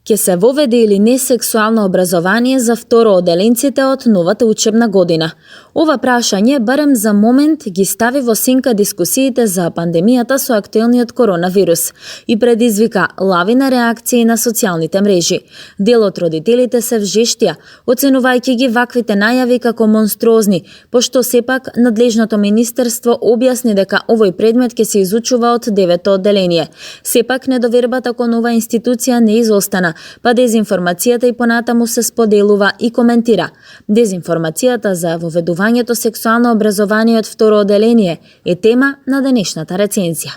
Ке се воведе или не сексуално образование за второоделенците од новата учебна година? Ова прашање барем за момент ги стави во синка дискусиите за пандемијата со актуелниот коронавирус и предизвика лавина реакции на социјалните мрежи. Дел од родителите се вжештија, оценувајќи ги ваквите најави како монструозни, пошто сепак надлежното министерство објасни дека овој предмет ќе се изучува од 9-то одделение. Сепак недовербата кон оваа институција не изостана, па дезинформацијата и понатаму се споделува и коментира. Дезинформацијата за воведувањето сексуално образование од второ одделение е тема на денешната рецензија.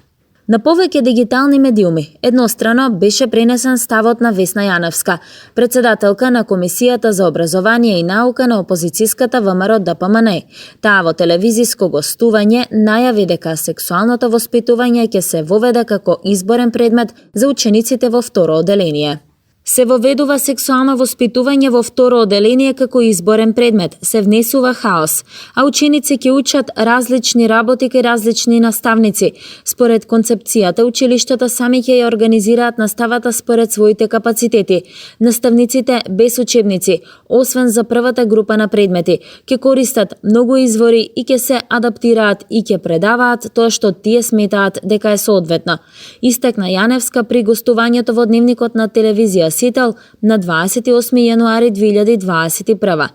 На повеќе дигитални медиуми еднострано беше пренесен ставот на Весна Јаневска, председателка на Комисијата за образование и наука на опозицијската ВМРО ДПМН. Таа во телевизиско гостување најави дека сексуалното воспитување ќе се воведе како изборен предмет за учениците во второ одделение. Се воведува сексуално воспитување во второ одделение како изборен предмет, се внесува хаос, а ученици ќе учат различни работи кај различни наставници. Според концепцијата, училиштата сами ќе ја организираат наставата според своите капацитети. Наставниците без учебници, освен за првата група на предмети, ќе користат многу извори и ќе се адаптираат и ќе предаваат тоа што тие сметаат дека е соодветно. Истакна Јаневска при гостувањето во дневникот на телевизија Сител на 28 јануари 2021.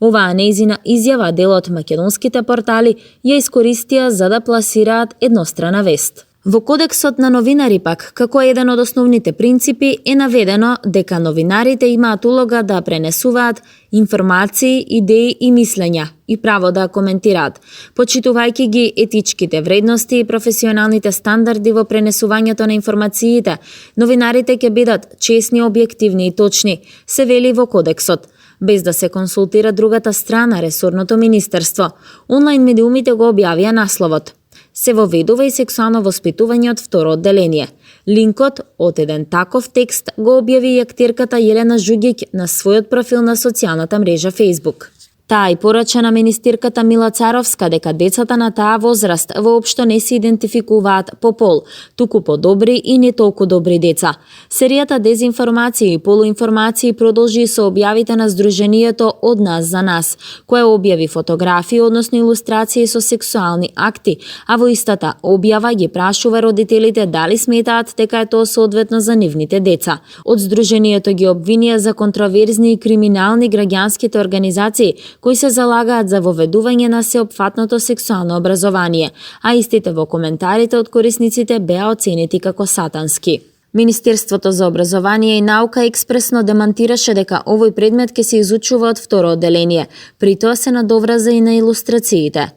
Оваа нејзина изјава дел од македонските портали ја искористија за да пласираат еднострана вест. Во Кодексот на новинари пак, како еден од основните принципи, е наведено дека новинарите имаат улога да пренесуваат информации, идеи и мислења и право да коментираат, почитувајќи ги етичките вредности и професионалните стандарди во пренесувањето на информациите. Новинарите ќе бидат честни, објективни и точни, се вели во Кодексот, без да се консултира другата страна, ресорното министерство. Онлайн медиумите го објавија насловот: се воведува и сексуално воспитување од второ одделение. Линкот од еден таков текст го објави и актерката Јелена Жуѓиќ на својот профил на социјалната мрежа Facebook. Таа и порача на министерката Мила Царовска дека децата на таа возраст воопшто не се идентификуваат по пол, туку по добри и не толку добри деца. Серијата дезинформации и полуинформации продолжи со објавите на Сдруженијето Од нас за нас, кое објави фотографии, односно илустрации со сексуални акти, а во истата објава ги прашува родителите дали сметаат дека е тоа соодветно за нивните деца. Од Сдруженијето ги обвинија за контроверзни и криминални граѓанските организации кои се залагаат за воведување на сеопфатното сексуално образование, а истите во коментарите од корисниците беа оценети како сатански. Министерството за образование и наука експресно демантираше дека овој предмет ќе се изучува од второ одделение, при тоа се надовраза и на илустрациите.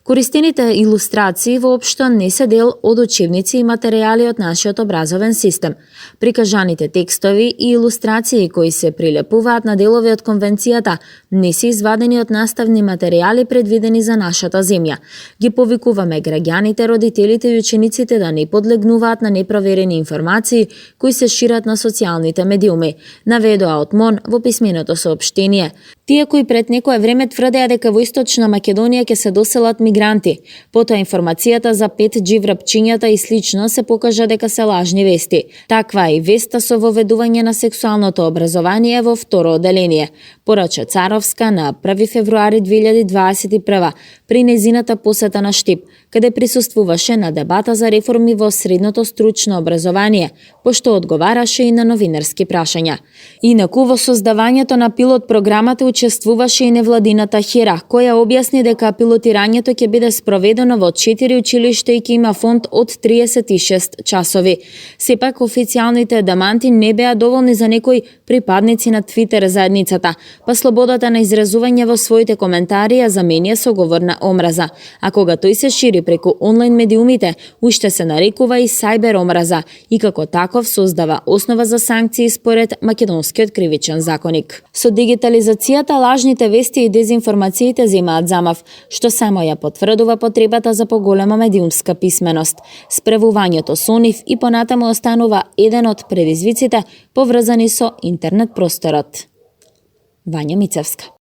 Користените илустрации воопшто не се дел од учебници и материјали од нашиот образовен систем. Прикажаните текстови и илустрации кои се прилепуваат на делови од конвенцијата не се извадени од наставни материјали предвидени за нашата земја. Ги повикуваме граѓаните, родителите и учениците да не подлегнуваат на непроверени информации кои се шират на социјалните медиуми, наведоа од МОН во писменото соопштение. Тие кои пред некое време тврдеа дека во Источна Македонија ќе се доселат мигранти, потоа информацијата за 5G врапчињата и слично се покажа дека се лажни вести. Таква е и веста со воведување на сексуалното образование во второ одделение, порача Царовска на 1 февруари 2021 при незината посета на Штип, каде присуствуваше на дебата за реформи во средното стручно образование, пошто одговараше и на новинарски прашања. Инаку во создавањето на пилот програмата учествуваше и невладината Хера, која објасни дека пилотирањето ќе биде спроведено во 4 училишта и ќе има фонд од 36 часови. Сепак официјалните даманти не беа доволни за некои припадници на Твитер заедницата, па слободата на изразување во своите коментари ја заменија со говор на омраза, а кога тој се шири преку онлайн медиумите, уште се нарекува и сајбер омраза и како таков создава основа за санкции според македонскиот кривичен законик. Со дигитализацијата лажните вести и дезинформациите земаат замав, што само ја потврдува потребата за поголема медиумска писменост. Справувањето со нив и понатаму останува еден од предизвиците поврзани со интернет просторот. Вања Мицевска.